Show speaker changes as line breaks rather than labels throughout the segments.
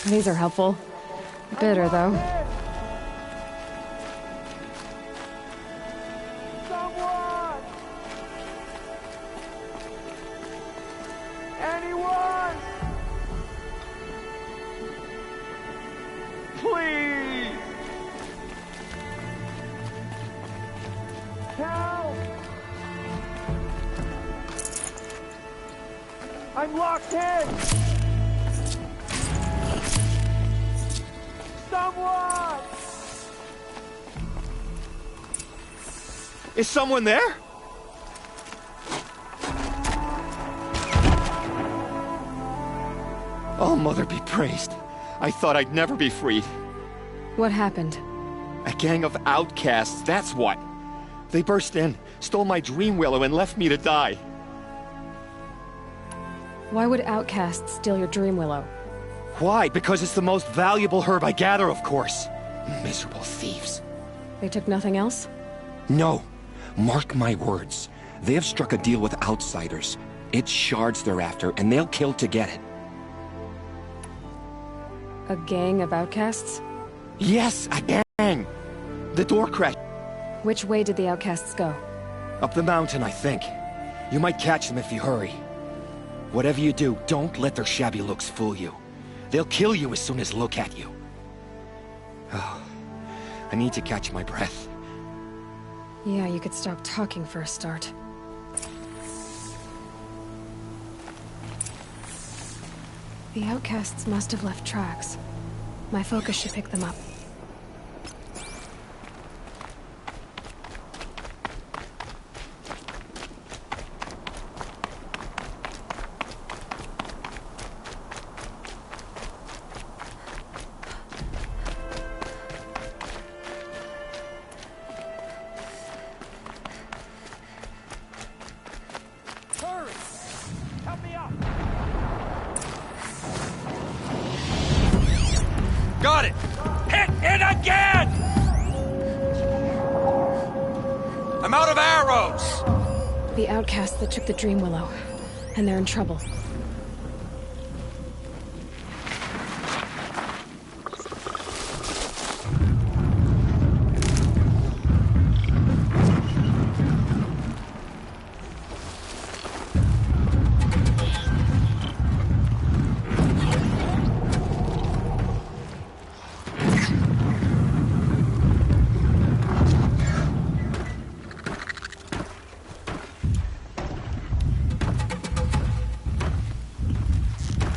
These are helpful. Bitter, though.
Someone! Anyone! Please! Help! I'm locked in! Someone!
Is someone there? Oh, Mother be praised. I thought I'd never be freed.
What happened?
A gang of outcasts, that's what. They burst in, stole my dream willow, and left me to die.
Why would outcasts steal your dream willow?
Why? Because it's the most valuable herb I gather, of course. Miserable thieves.
They took nothing else?
No. Mark my words. They have struck a deal with outsiders. It's shards they're after, and they'll kill to get it.
A gang of outcasts?
Yes, a gang! The door crashed.
Which way did the outcasts go?
Up the mountain, I think. You might catch them if you hurry. Whatever you do, don't let their shabby looks fool you. They'll kill you as soon as look at you. Oh, I need to catch my breath.
Yeah, you could stop talking for a start. The outcasts must have left tracks. My focus should pick them up.
Hurry! Help me up!
Got it!
Hit it again!
I'm out of arrows!
The outcasts that took the dream willow. And they're in trouble.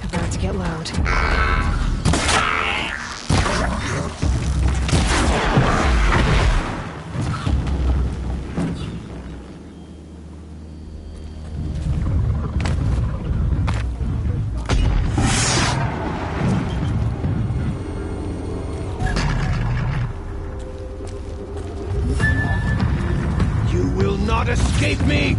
About to get loud.
You will not escape me!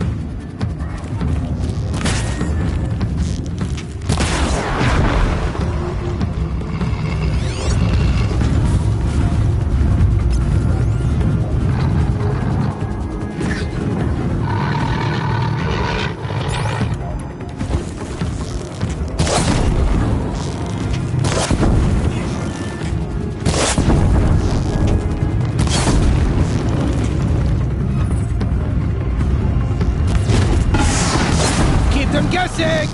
Keep them guessing!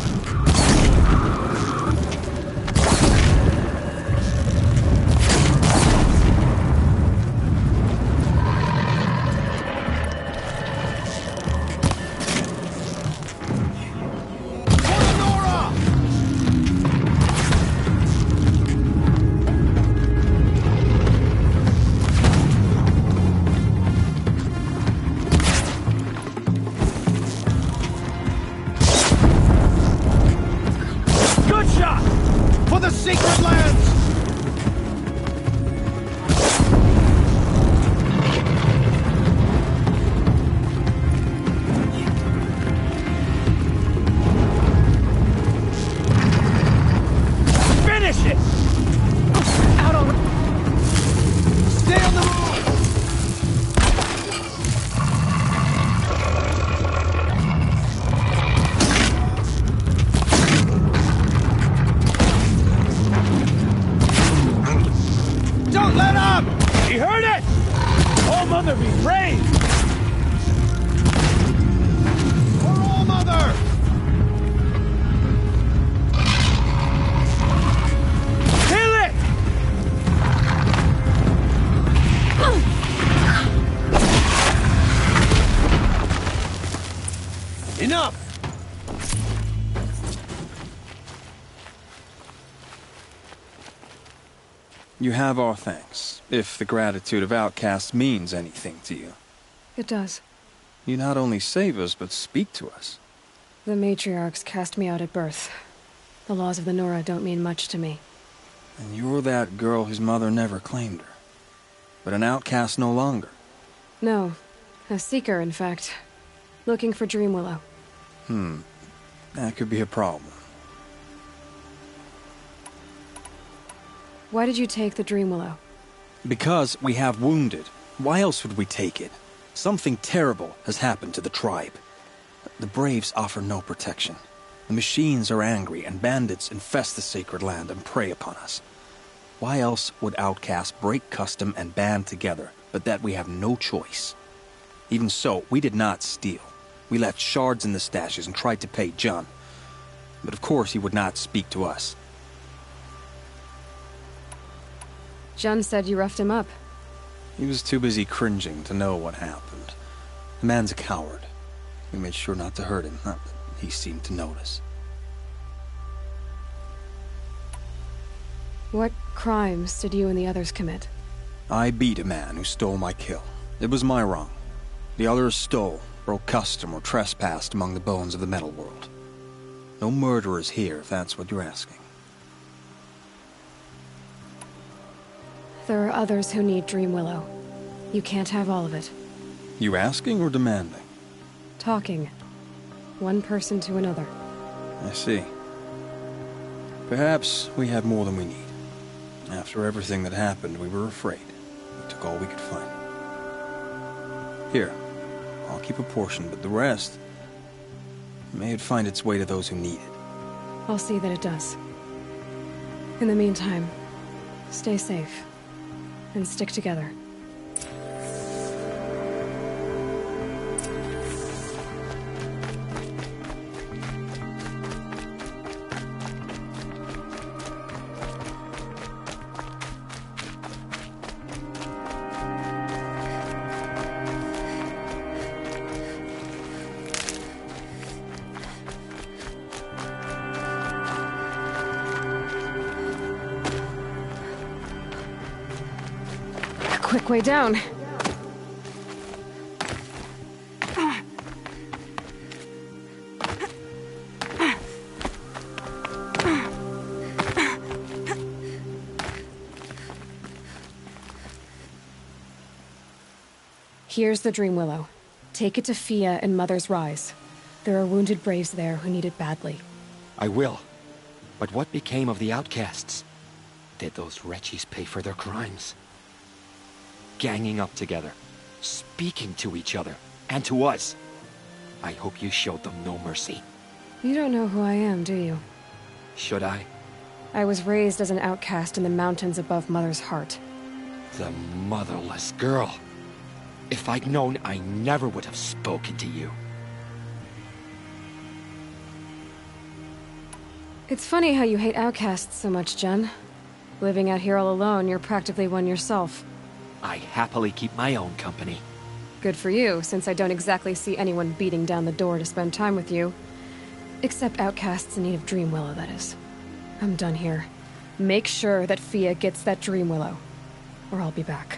Good shot! For the secret lands! Finish it!
Out on...
Stay on the move! Brave! For All Mother! Kill it! Enough!
You have our thanks, if the gratitude of outcasts means anything to you.
It does.
You not only save us, but speak to us.
The matriarchs cast me out at birth. The laws of the Nora don't mean much to me.
And you're that girl whose mother never claimed her. But an outcast no longer.
No. A seeker, in fact. Looking for Dreamwillow.
That could be a problem.
Why did you take the Dreamwillow?
Because we have wounded. Why else would we take it? Something terrible has happened to the tribe. The Braves offer no protection. The machines are angry, and bandits infest the sacred land and prey upon us. Why else would outcasts break custom and band together, but that we have no choice? Even so, we did not steal. We left shards in the stashes and tried to pay John. But of course he would not speak to us.
Jun said you roughed him up.
He was too busy cringing to know what happened. The man's a coward. We made sure not to hurt him, not that he seemed to notice.
What crimes did you and the others commit?
I beat a man who stole my kill. It was my wrong. The others stole, broke custom, or trespassed among the bones of the metal world. No murderers here, if that's what you're asking.
There are others who need Dreamwillow. You can't have all of it.
You asking or demanding?
Talking. One person to another.
I see. Perhaps we have more than we need. After everything that happened, we were afraid. We took all we could find. Here, I'll keep a portion, but the rest... may it find its way to those who need it.
I'll see that it does. In the meantime, stay safe. And stick together. Quick way down. Here's the Dreamwillow. Take it to Fia and Mother's Rise. There are wounded Braves there who need it badly.
I will. But what became of the outcasts? Did those wretches pay for their crimes? Ganging up together, speaking to each other, and to us. I hope you showed them no mercy.
You don't know who I am, do you?
Should I?
I was raised as an outcast in the mountains above Mother's Heart.
The motherless girl. If I'd known, I never would have spoken to you.
It's funny how you hate outcasts so much, Jen. Living out here all alone, you're practically one yourself.
I happily keep my own company.
Good for you, since I don't exactly see anyone beating down the door to spend time with you. Except outcasts in need of Dreamwillow, that is. I'm done here. Make sure that Fia gets that Dreamwillow, or I'll be back.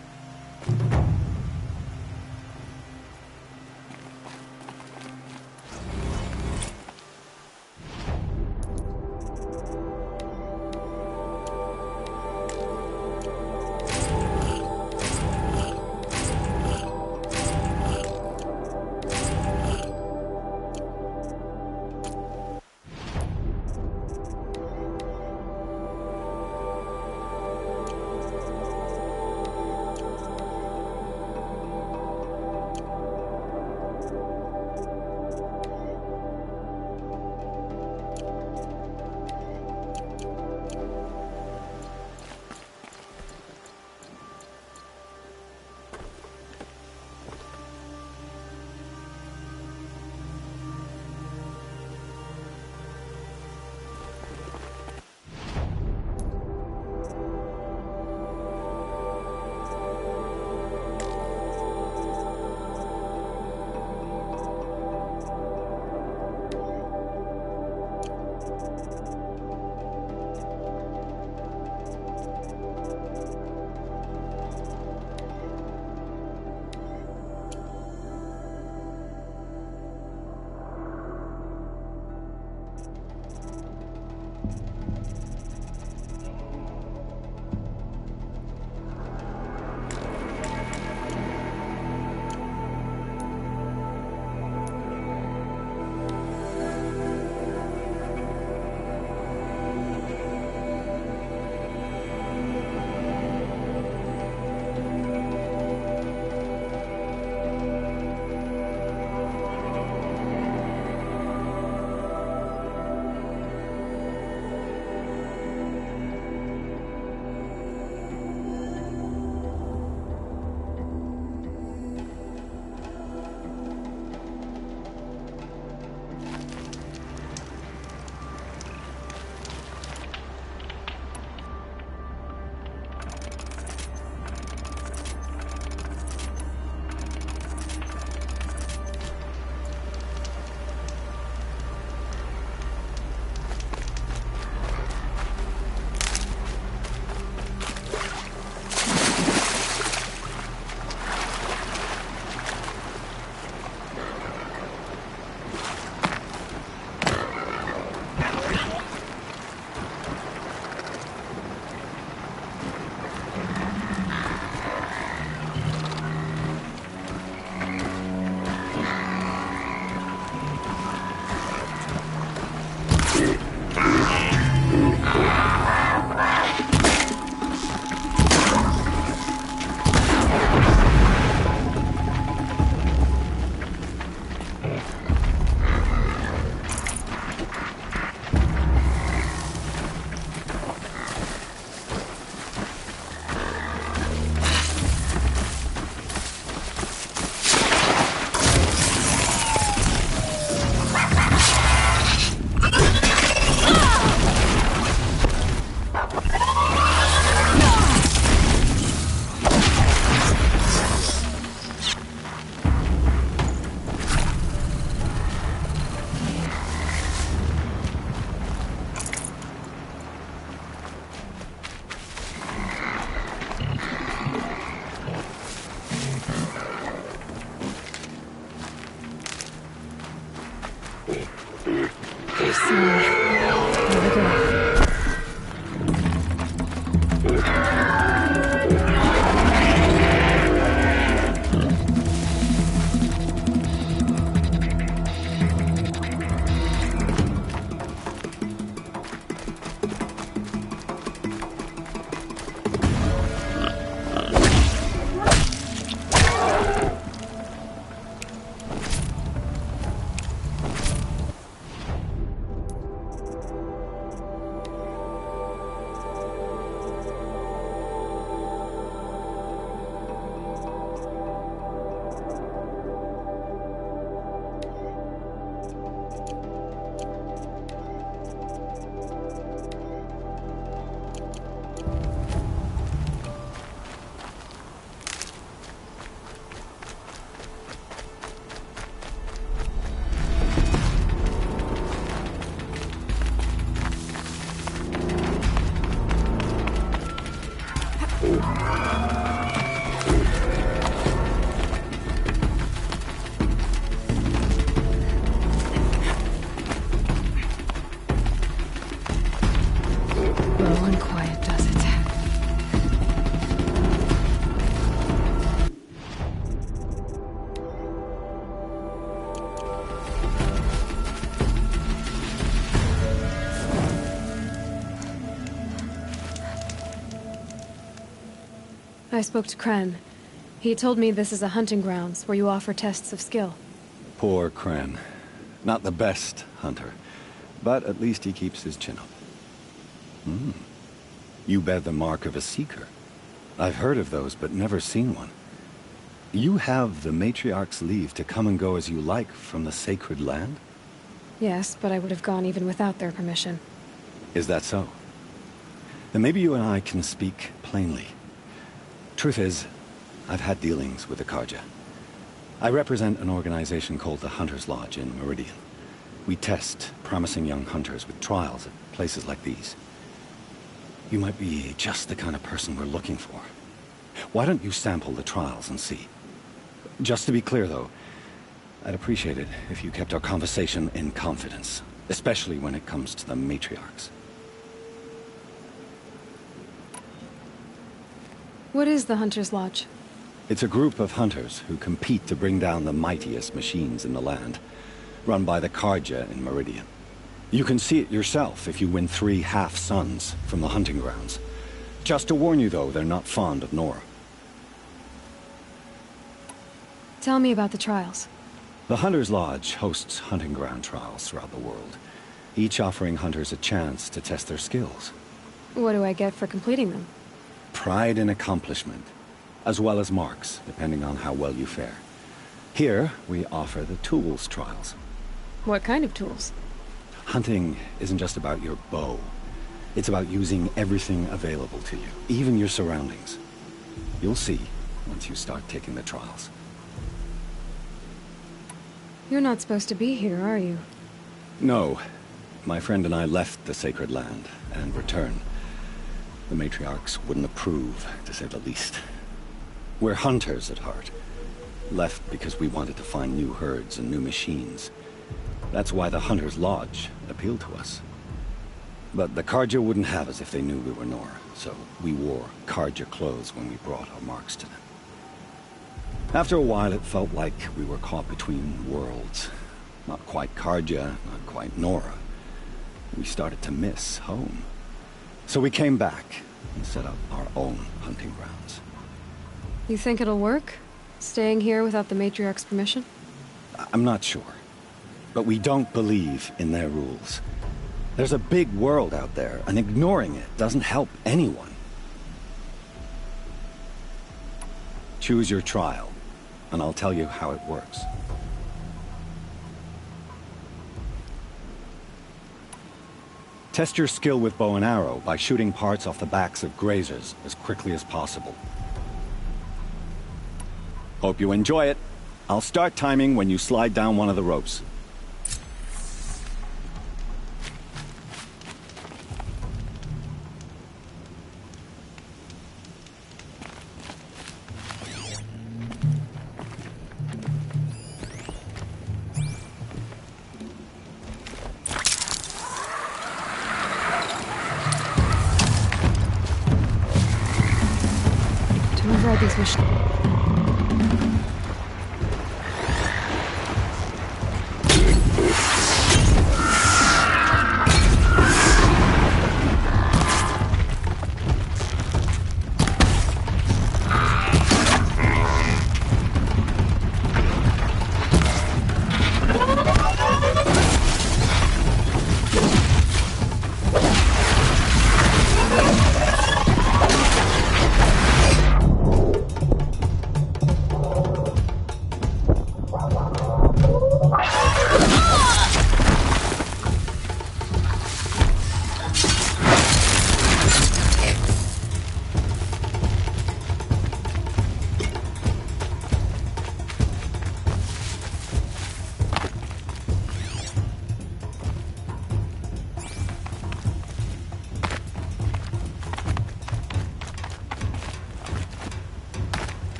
One quiet does it. I spoke to Kren. He told me this is a hunting grounds where you offer tests of skill.
Poor Kren. Not the best hunter, but at least he keeps his chin up. You bear the mark of a seeker. I've heard of those, but never seen one. You have the Matriarch's leave to come and go as you like from the sacred land?
Yes, but I would have gone even without their permission.
Is that so? Then maybe you and I can speak plainly. Truth is, I've had dealings with the Carja. I represent an organization called the Hunter's Lodge in Meridian. We test promising young hunters with trials at places like these. You might be just the kind of person we're looking for. Why don't you sample the trials and see? Just to be clear, though, I'd appreciate it if you kept our conversation in confidence, especially when it comes to the matriarchs.
What is the Hunter's Lodge?
It's a group of hunters who compete to bring down the mightiest machines in the land, run by the Carja in Meridian. You can see it yourself if you win 3 half-suns from the hunting grounds. Just to warn you, though, they're not fond of Nora.
Tell me about the trials.
The Hunter's Lodge hosts hunting ground trials throughout the world, each offering hunters a chance to test their skills.
What do I get for completing them?
Pride in accomplishment, as well as marks, depending on how well you fare. Here, we offer the tools trials.
What kind of tools?
Hunting isn't just about your bow. It's about using everything available to you, even your surroundings. You'll see once you start taking the trials.
You're not supposed to be here, are you?
No. My friend and I left the sacred land and returned. The matriarchs wouldn't approve, to say the least. We're hunters at heart. Left because we wanted to find new herds and new machines. That's why the Hunter's Lodge appealed to us. But the Carja wouldn't have us if they knew we were Nora, so we wore Carja clothes when we brought our marks to them. After a while, it felt like we were caught between worlds. Not quite Carja, not quite Nora. We started to miss home. So we came back and set up our own hunting grounds.
You think it'll work? Staying here without the Matriarch's permission?
I'm not sure. But we don't believe in their rules. There's a big world out there, and ignoring it doesn't help anyone. Choose your trial, and I'll tell you how it works. Test your skill with bow and arrow by shooting parts off the backs of grazers as quickly as possible. Hope you enjoy it. I'll start timing when you slide down one of the ropes.
To override these machines.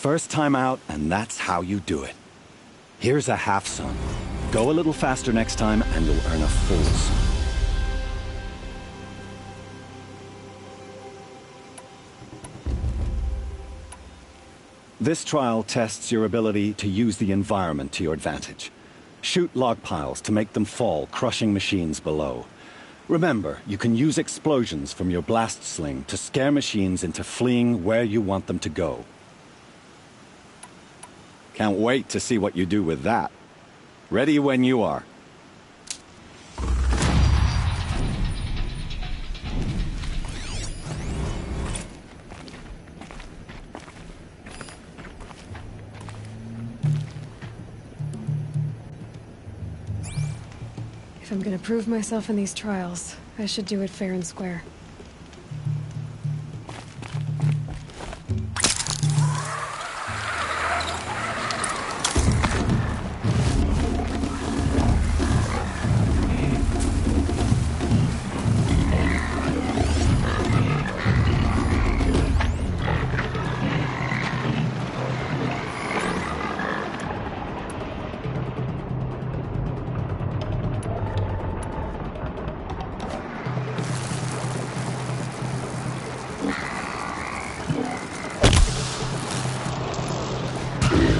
First time out, and that's how you do it. Here's a half sun. Go a little faster next time, and you'll earn a full sun. This trial tests your ability to use the environment to your advantage. Shoot log piles to make them fall, crushing machines below. Remember, you can use explosions from your blast sling to scare machines into fleeing where you want them to go. Can't wait to see what you do with that. Ready when you are.
If I'm gonna prove myself in these trials, I should do it fair and square.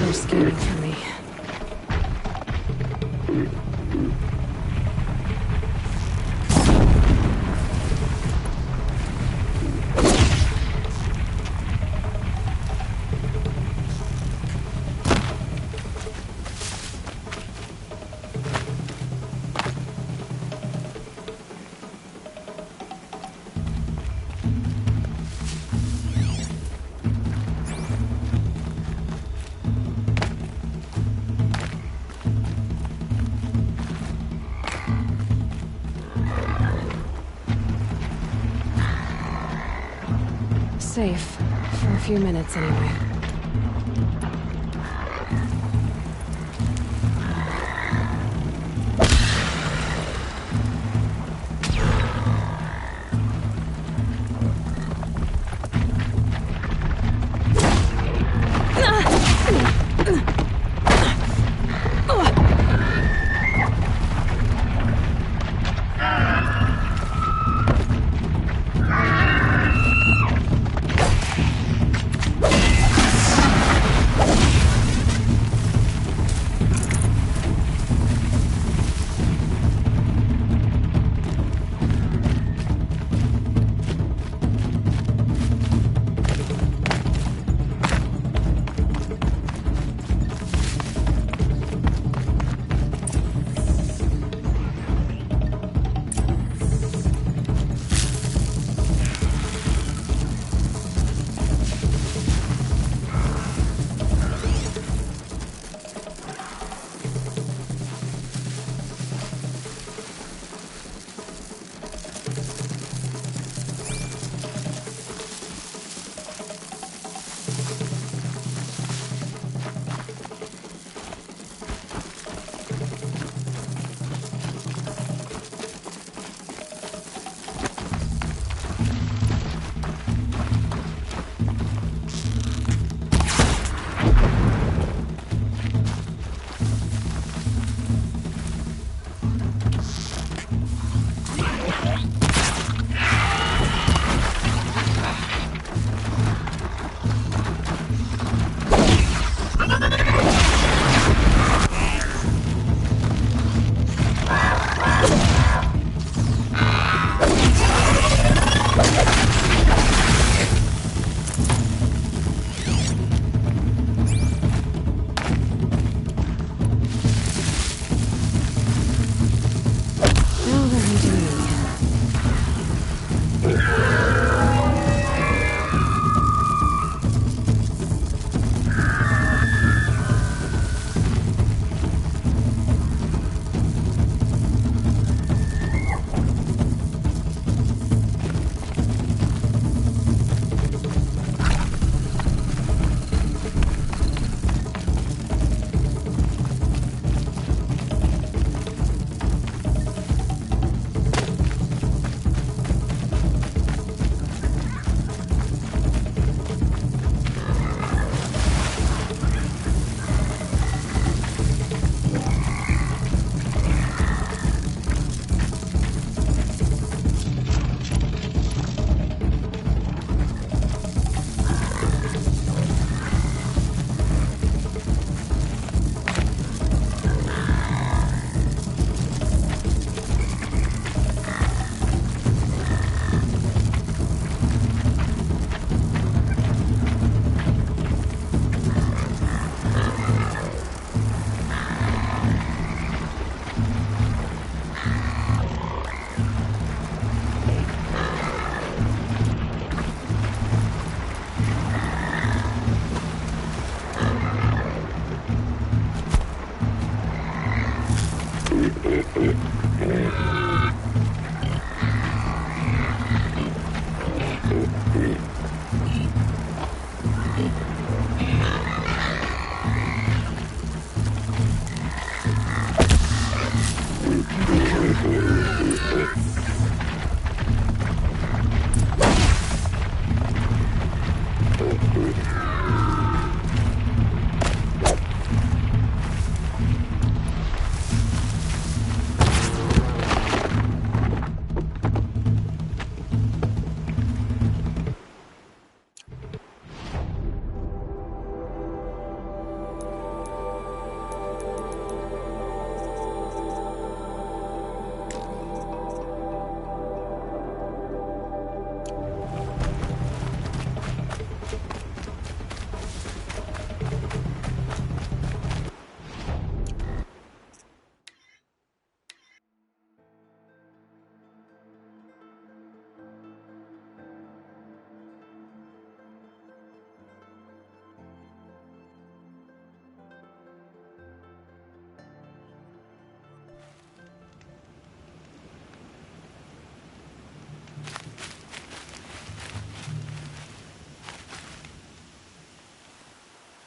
They're scanning for me. Safe. For a few minutes, anyway.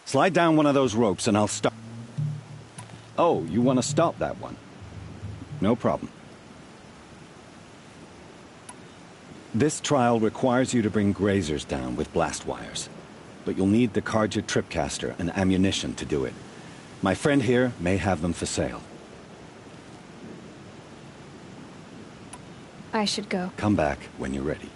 Slide down one of those ropes and I'll stop. Oh, you want to stop that one? No problem. This trial requires you to bring grazers down with blast wires. But you'll need the Carja Tripcaster and ammunition to do it. My friend here may have them for sale.
I should go.
Come back when you're ready.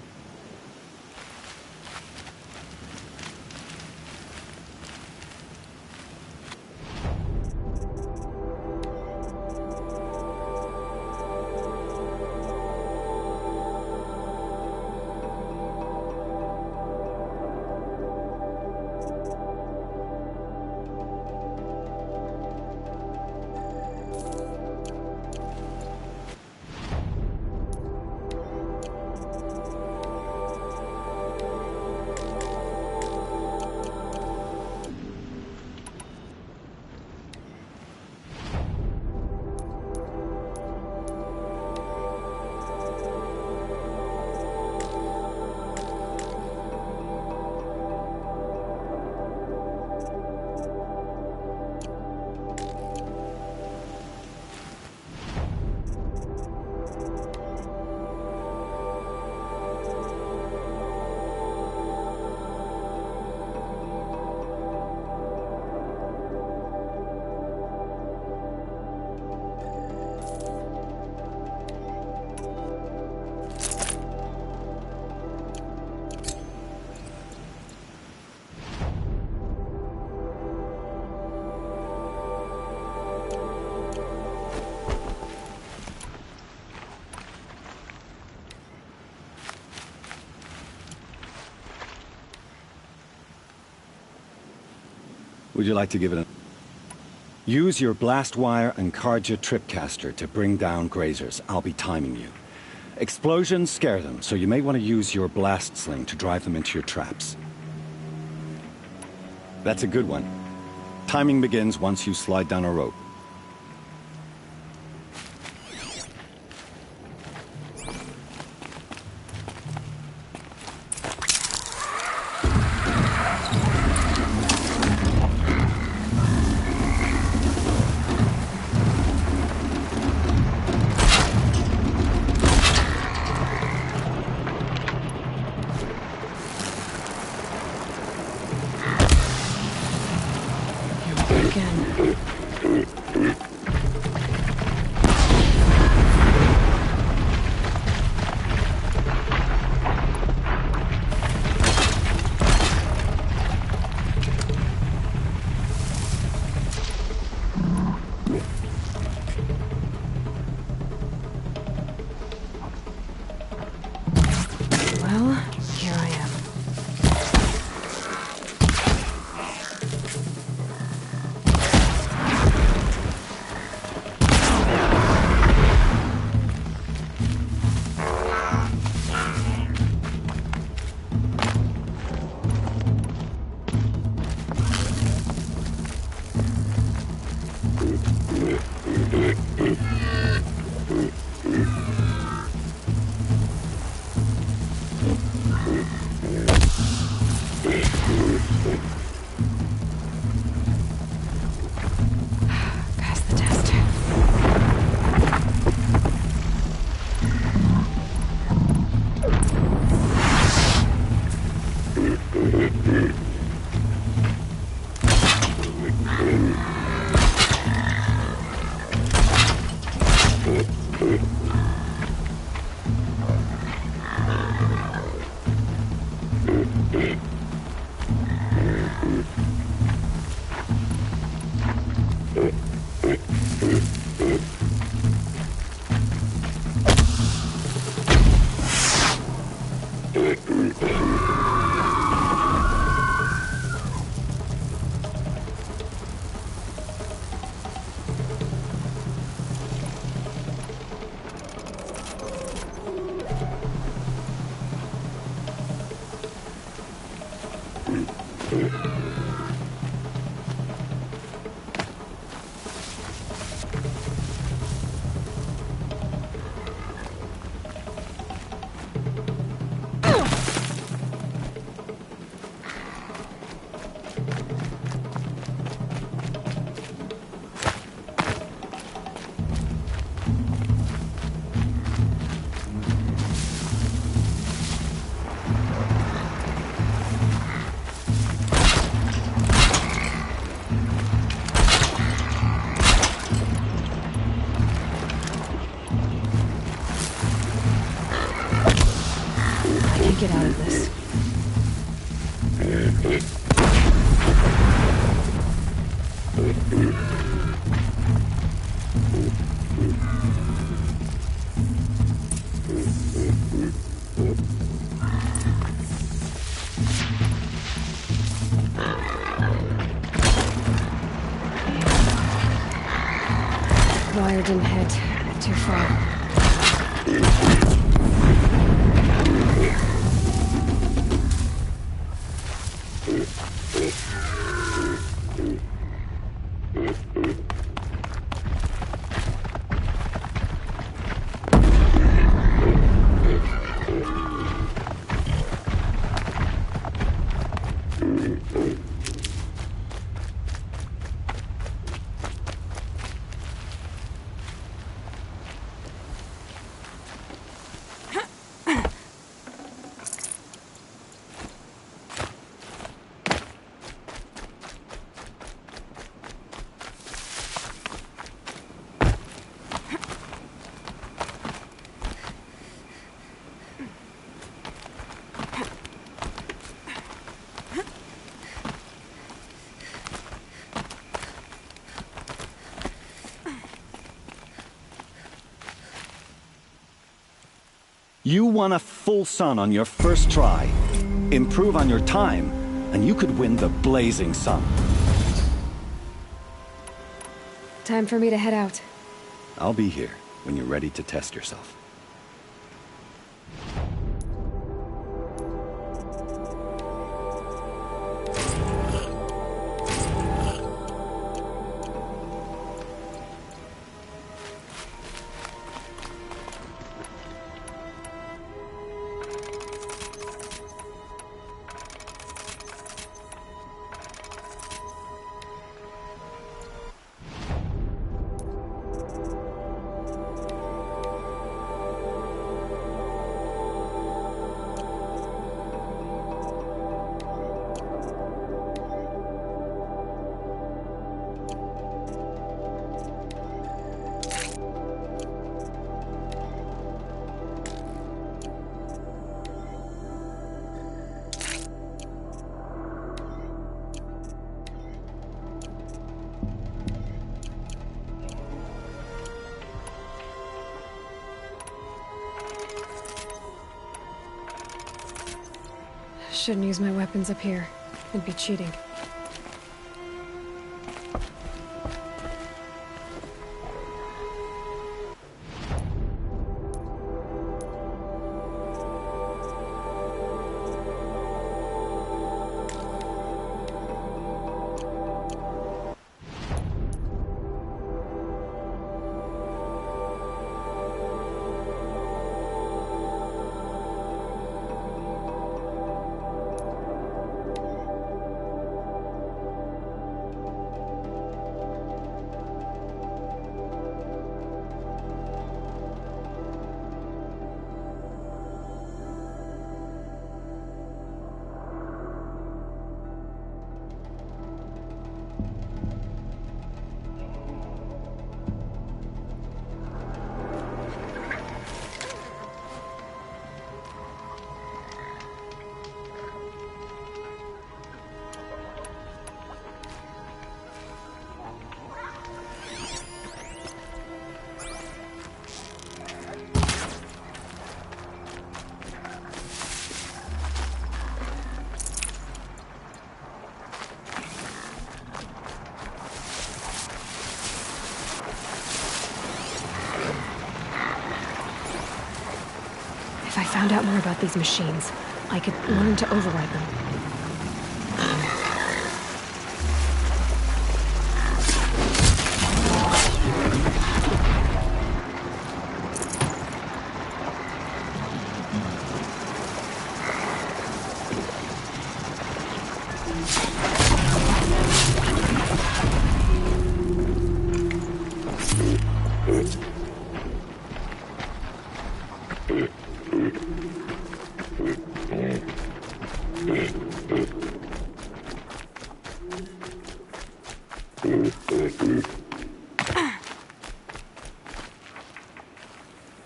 Would you like to give it a... Use your blast wire and Carja Tripcaster to bring down grazers. I'll be timing you. Explosions scare them, so you may want to use your blast sling to drive them into your traps. That's a good one. Timing begins once you slide down a rope.
Get out of this. Wire didn't hit. Too far.
You won a full sun on your first try. Improve on your time, and you could win the Blazing Sun.
Time for me to head out.
I'll be here when you're ready to test yourself.
Shouldn't use my weapons up here. It'd be cheating. found out more about these machines, I could learn to override them.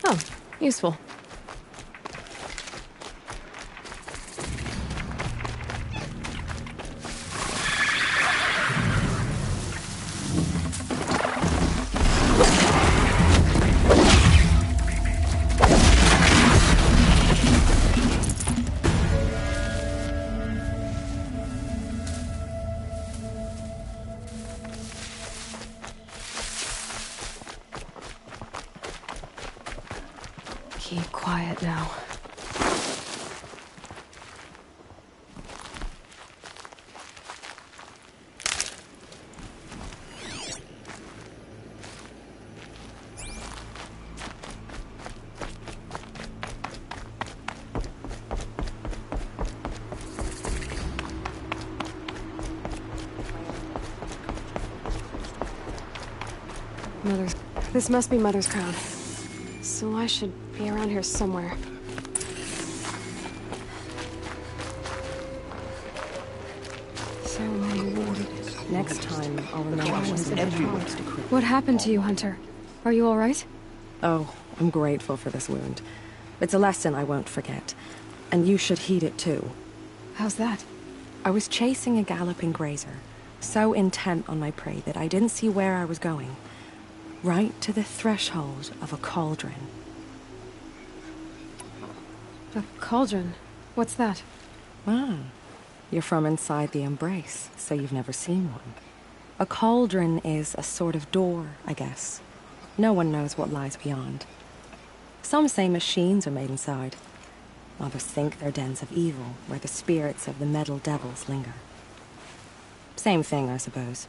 Oh, useful. Keep quiet now. This must be Mother's crown. So I should be around here somewhere. So many wounded.
Next time, I'll remember
What happened to you, Hunter? Are you all right?
Oh, I'm grateful for this wound. It's a lesson I won't forget. And you should heed it too.
How's that?
I was chasing a galloping grazer, so intent on my prey that I didn't see where I was going. Right to the threshold of a cauldron.
A cauldron? What's that?
Ah, you're from inside the Embrace, so you've never seen one. A cauldron is a sort of door, I guess. No one knows what lies beyond. Some say machines are made inside. Others think they're dens of evil, where the spirits of the metal devils linger. Same thing, I suppose.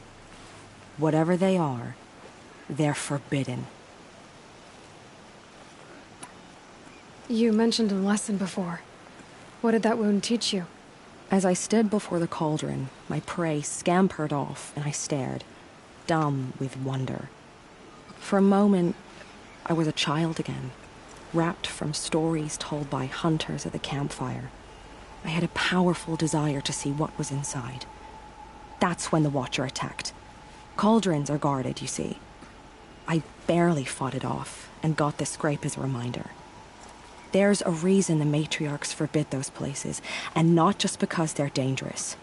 Whatever they are, they're forbidden.
You mentioned a lesson before. What did that wound teach you?
As I stood before the cauldron, my prey scampered off, and I stared, dumb with wonder. For a moment, I was a child again, wrapped from stories told by hunters at the campfire. I had a powerful desire to see what was inside. That's when the Watcher attacked. Cauldrons are guarded, you see. I barely fought it off, and got this scrape as a reminder. There's a reason the matriarchs forbid those places, and not just because they're dangerous.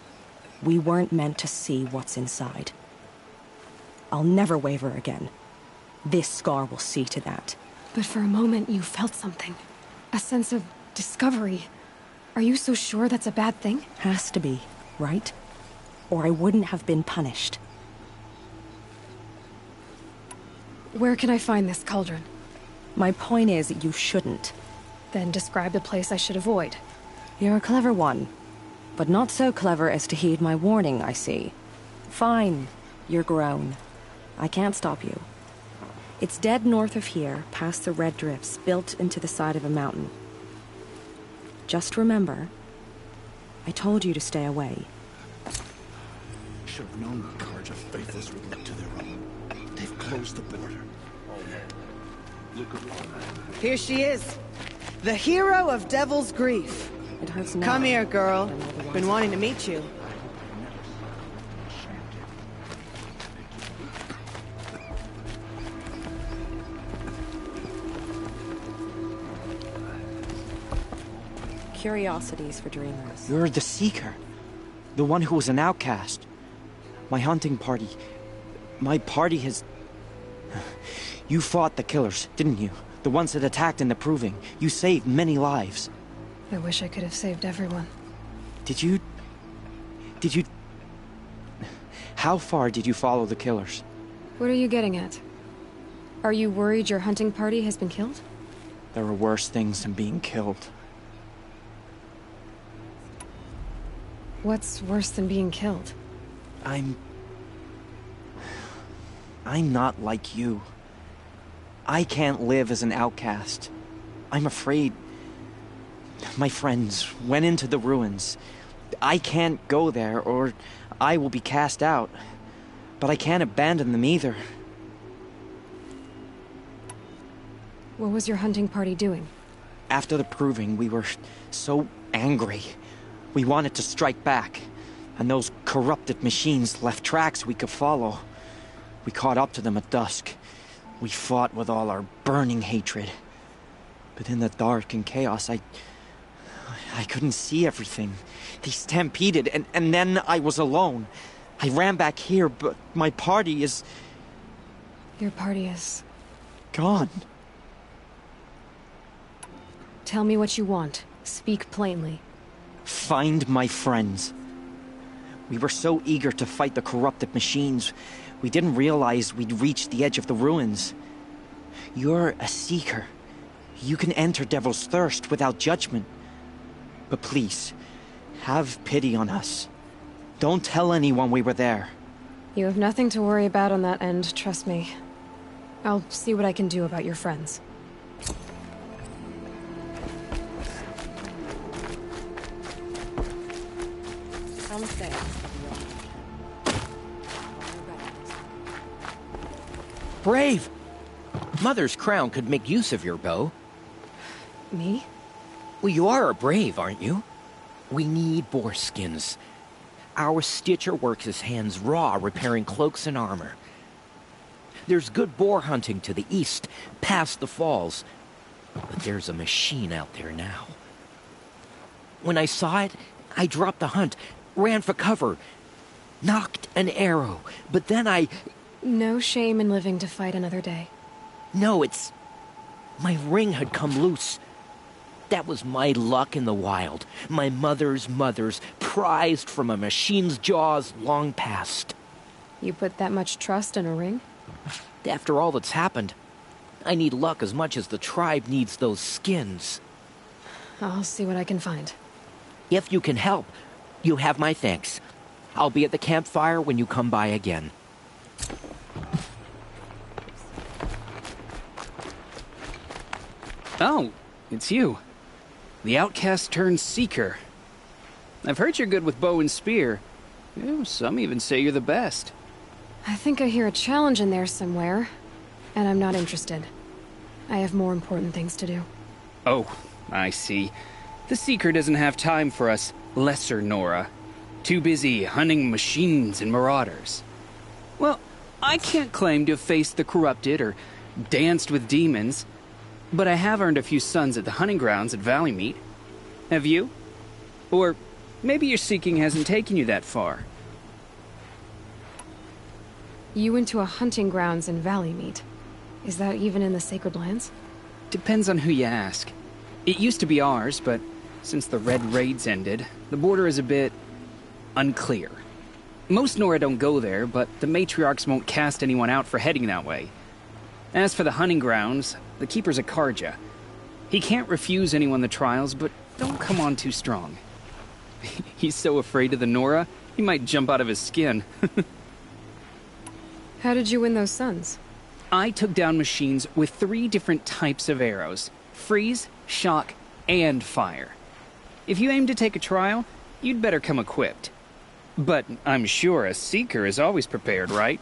We weren't meant to see what's inside. I'll never waver again. This scar will see to that.
But for a moment you felt something. A sense of discovery. Are you so sure that's a bad thing?
Has to be, right? Or I wouldn't have been punished.
Where can I find this cauldron?
My point is, you shouldn't.
Then describe the place I should avoid.
You're a clever one. But not so clever as to heed my warning, I see. Fine. You're grown. I can't stop you. It's dead north of here, past the red drifts built into the side of a mountain. Just remember, I told you to stay away.
Should have known the Carja faithless would look to their own. They've closed the border.
Here she is. The hero of Devil's Grief.
It hurts now.
Come here, girl. Been wanting to meet you.
Curiosities for dreamers.
You're the Seeker. The one who was an outcast. My hunting party... My party has... You fought the killers, didn't you? The ones that attacked in the Proving. You saved many lives.
I wish I could have saved everyone.
Did you... How far did you follow the killers?
What are you getting at? Are you worried your hunting party has been killed?
There are worse things than being killed.
What's worse than being killed?
I'm not like you. I can't live as an outcast. I'm afraid. My friends went into the ruins. I can't go there, or I will be cast out. But I can't abandon them either.
What was your hunting party doing?
After the proving, we were so angry. We wanted to strike back, and those corrupted machines left tracks we could follow. We caught up to them at dusk. We fought with all our burning hatred. But in the dark and chaos, I couldn't see everything. They stampeded, and then I was alone. I ran back here, but my party is...
Your party is...
gone.
Tell me what you want. Speak plainly.
Find my friends. We were so eager to fight the corrupted machines, we didn't realize we'd reached the edge of the ruins. You're a seeker. You can enter Devil's Thirst without judgment. But please, have pity on us. Don't tell anyone we were there.
You have nothing to worry about on that end, trust me. I'll see what I can do about your friends.
Brave! Mother's crown could make use of your bow.
Me?
Well, you are a brave, aren't you? We need boar skins. Our stitcher works his hands raw repairing cloaks and armor. There's good boar hunting to the east, past the falls. But there's a machine out there now. When I saw it, I dropped the hunt, ran for cover, knocked an arrow, but then I...
No shame in living to fight another day.
No, it's... my ring had come loose. That was my luck in the wild. My mother's prized from a machine's jaws long past.
You put that much trust in a ring?
After all that's happened, I need luck as much as the tribe needs those skins.
I'll see what I can find.
If you can help, you have my thanks. I'll be at the campfire when you come by again.
Oh, it's you. The outcast turned seeker. I've heard you're good with bow and spear. Some even say you're the best.
I think I hear a challenge in there somewhere, and I'm not interested. I have more important things to do.
Oh, I see. The Seeker doesn't have time for us lesser Nora. Too busy hunting machines and marauders. Well, I can't claim to have faced the corrupted or danced with demons, but I have earned a few sons at the hunting grounds at Valleymeet. Have you? Or maybe your seeking hasn't taken you that far.
You went to a hunting grounds in Valleymeet. Is that even in the Sacred Lands?
Depends on who you ask. It used to be ours, but since the Red Raids ended, the border is a bit unclear. Most Nora don't go there, but the matriarchs won't cast anyone out for heading that way. As for the hunting grounds, the keeper's a Karja. He can't refuse anyone the trials, but don't come on too strong. He's so afraid of the Nora, he might jump out of his skin.
How did you win those sons?
I took down machines with 3 different types of arrows. Freeze, shock, and fire. If you aim to take a trial, you'd better come equipped. But I'm sure a seeker is always prepared, right?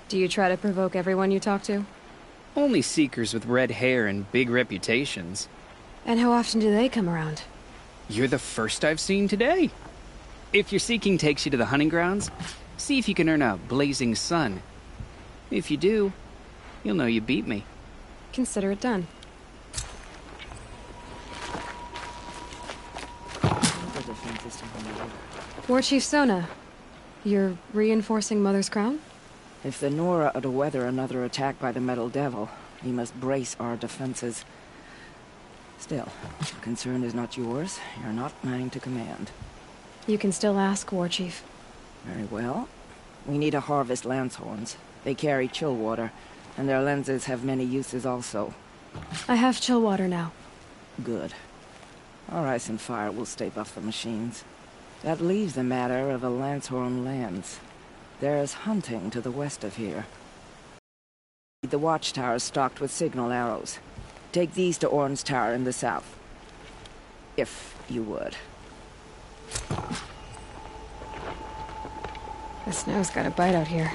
Do you try to provoke everyone you talk to?
Only seekers with red hair and big reputations.
And how often do they come around?
You're the first I've seen today. If your seeking takes you to the hunting grounds, see if you can earn a blazing sun. If you do, you'll know you beat me.
Consider it done. War Chief Sona, you're reinforcing Mother's Crown?
If the Nora are to weather another attack by the Metal Devil, we must brace our defenses. Still, the concern is not yours. You're not mine to command.
You can still ask, War Chief.
Very well. We need to harvest Lancehorns. They carry chill water, and their lenses have many uses also.
I have chill water now.
Good. Our ice and fire will stave off the machines. That leaves the matter of the Lancehorn lands. There's hunting to the west of here. The watchtower is stocked with signal arrows. Take these to Orn's Tower in the south. If you would.
The snow's got a bite out here.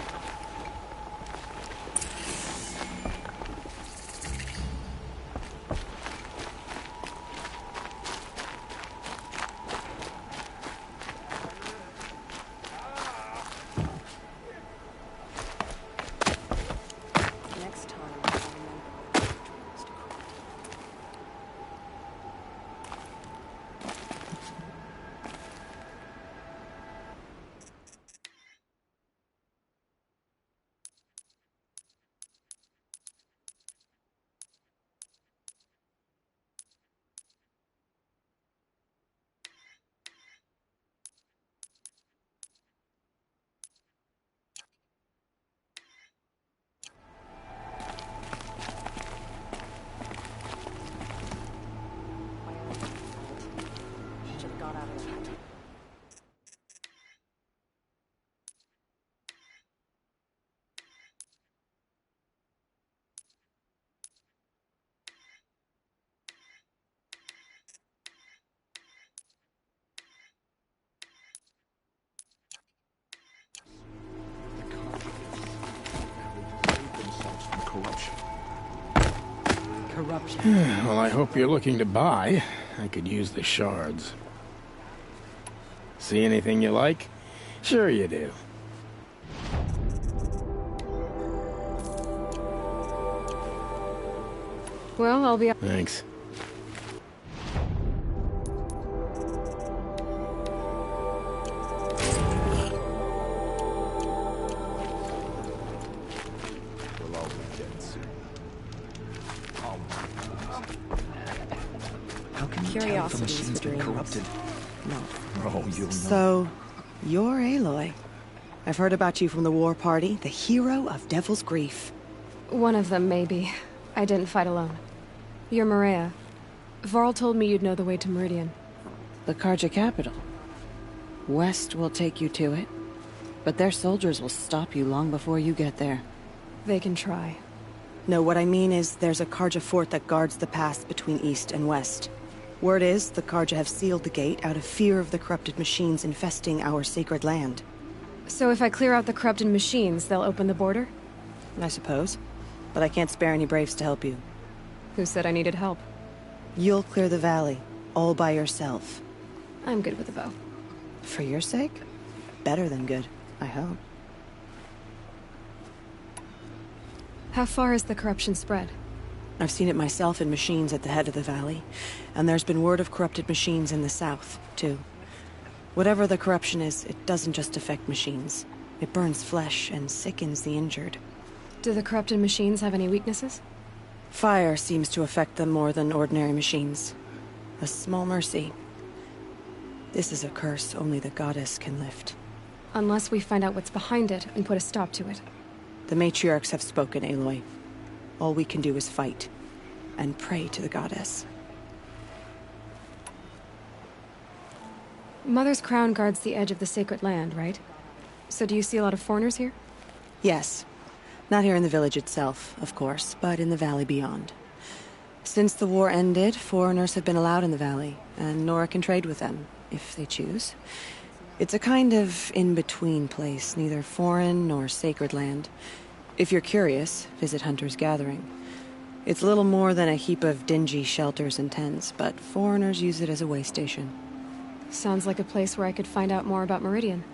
Well, I hope you're looking to buy. I could use the shards. See anything you like? Sure you do.
Well, I'll be...
Thanks.
Curiosity is for
corrupted.
No.
Oh, you'll know.
So, you're Aloy. I've heard about you from the war party, the hero of Devil's Grief.
One of them, maybe. I didn't fight alone. You're Maria. Varl told me you'd know the way to Meridian.
The Carja capital. West will take you to it, but their soldiers will stop you long before you get there.
They can try.
No, what I mean is there's a Carja fort that guards the pass between east and west. Word is, the Carja have sealed the gate out of fear of the corrupted machines infesting our sacred land.
So if I clear out the corrupted machines, they'll open the border?
I suppose. But I can't spare any braves to help you.
Who said I needed help?
You'll clear the valley, all by yourself.
I'm good with a bow.
For your sake? Better than good, I hope.
How far has the corruption spread?
I've seen it myself in machines at the head of the valley, and there's been word of corrupted machines in the south, too. Whatever the corruption is, it doesn't just affect machines. It burns flesh and sickens the injured.
Do the corrupted machines have any weaknesses?
Fire seems to affect them more than ordinary machines. A small mercy. This is a curse only the goddess can lift.
Unless we find out what's behind it and put a stop to it.
The matriarchs have spoken, Aloy. All we can do is fight, and pray to the goddess.
Mother's crown guards the edge of the sacred land, right? So do you see a lot of foreigners here?
Yes. Not here in the village itself, of course, but in the valley beyond. Since the war ended, foreigners have been allowed in the valley, and Nora can trade with them, if they choose. It's a kind of in-between place, neither foreign nor sacred land. If you're curious, visit Hunter's Gathering. It's little more than a heap of dingy shelters and tents, but foreigners use it as a way station.
Sounds like a place where I could find out more about Meridian.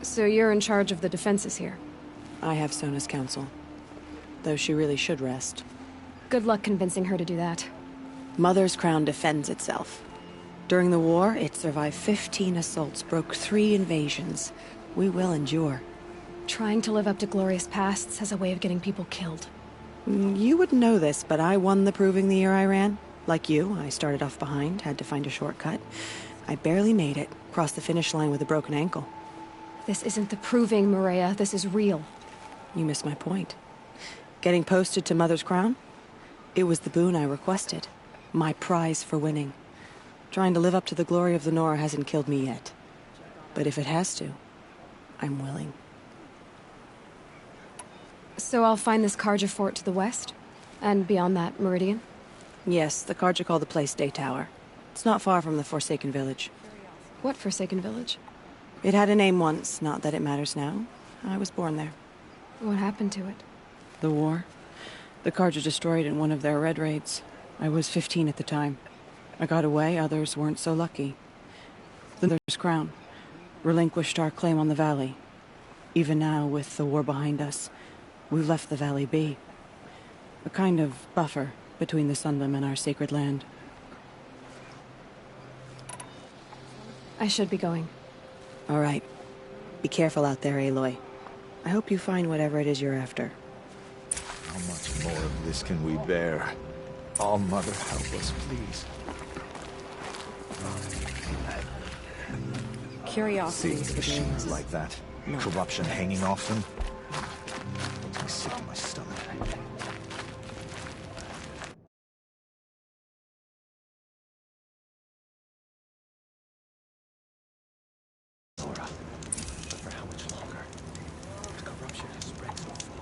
So you're in charge of the defenses here?
I have Sona's counsel. Though she really should rest.
Good luck convincing her to do that.
Mother's crown defends itself. During the war, it survived 15 assaults, broke 3 invasions. We will endure.
Trying to live up to glorious pasts has a way of getting people killed.
You wouldn't know this, but I won the proving the year I ran. Like you, I started off behind, had to find a shortcut. I barely made it, crossed the finish line with a broken ankle.
This isn't the proving, Maria. This is real.
You missed my point. Getting posted to Mother's crown? It was the boon I requested. My prize for winning. Trying to live up to the glory of the Nora hasn't killed me yet. But if it has to, I'm willing.
So I'll find this Carja fort to the west? And beyond that, Meridian?
Yes, the Carja call the place Day Tower. It's not far from the Forsaken Village.
What Forsaken Village?
It had a name once, not that it matters now. I was born there.
What happened to it?
The war. The Carja destroyed in one of their red raids. I was 15 at the time. I got away, others weren't so lucky. The North's crown relinquished our claim on the valley. Even now, with the war behind us, we've left the valley be. A kind of buffer between the Sundom and our sacred land.
I should be going.
All right. Be careful out there, Aloy. I hope you find whatever it is you're after.
How much more of this can we bear? All Mother, help us, please.
Curiosity
Seeing
is the
machines
greatest.
like that,
No.
corruption hanging off them, makes me sick to my stomach. Nora, but for how much longer? The corruption has spread so